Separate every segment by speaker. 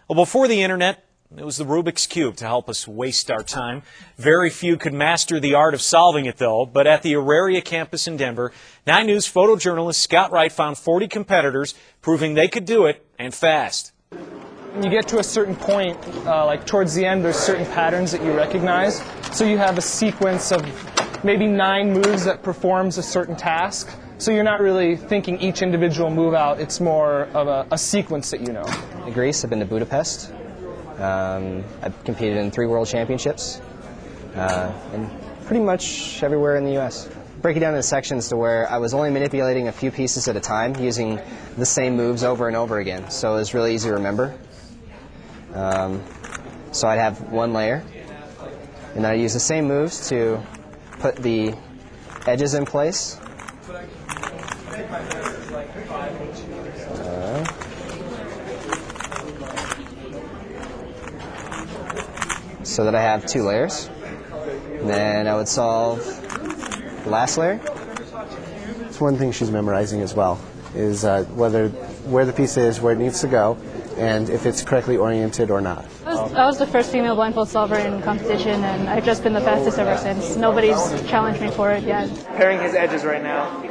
Speaker 1: Well, before the internet, it was the Rubik's Cube to help us waste our time. Very few could master the art of solving it, though. But at the Auraria campus in Denver, 9 News photojournalist Scott Wright found 40 competitors proving they could do it, and fast.
Speaker 2: When you get to a certain point, like towards the end, there's certain patterns that you recognize. So you have a sequence of maybe 9 moves that performs a certain task. So you're not really thinking each individual move out. It's more of a sequence that you know.
Speaker 3: In Greece, I've been to Budapest. I've competed in 3 world championships, and pretty much everywhere in the U.S. Break it down into sections to where I was only manipulating a few pieces at a time, using the same moves over and over again, so it was really easy to remember. So I'd have one layer, and then I'd use the same moves to put the edges in place. So that I have 2 layers. And then I would solve the last layer.
Speaker 4: It's one thing she's memorizing as well, is where the piece is, where it needs to go, and if it's correctly oriented or not.
Speaker 5: I was the first female blindfold solver in competition, and I've just been the fastest ever since. Nobody's challenged me for it yet.
Speaker 2: Pairing his edges right now.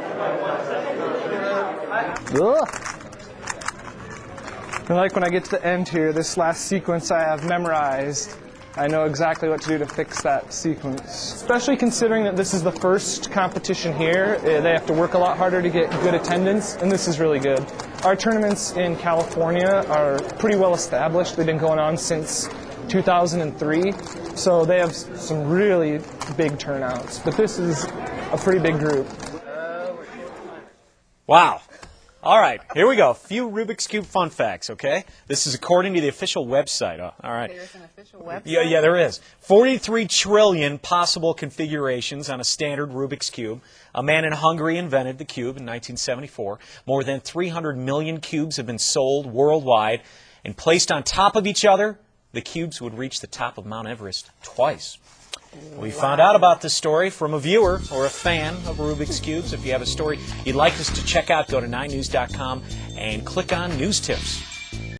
Speaker 2: And like when I get to the end here, this last sequence I have memorized, I know exactly what to do to fix that sequence. Especially considering that this is the first competition here, they have to work a lot harder to get good attendance, and this is really good. Our tournaments in California are pretty well established. They've been going on since 2003, so they have some really big turnouts. But this is a pretty big group.
Speaker 1: Wow. All right, here we go. A few Rubik's Cube fun facts, okay? This is according to the official website. All right.
Speaker 6: There's an official website?
Speaker 1: Yeah, there is. 43 trillion possible configurations on a standard Rubik's Cube. A man in Hungary invented the cube in 1974. More than 300 million cubes have been sold worldwide. And placed on top of each other, the cubes would reach the top of Mount Everest twice. We found out about this story from a viewer or a fan of Rubik's Cubes. If you have a story you'd like us to check out, go to 9news.com and click on News Tips.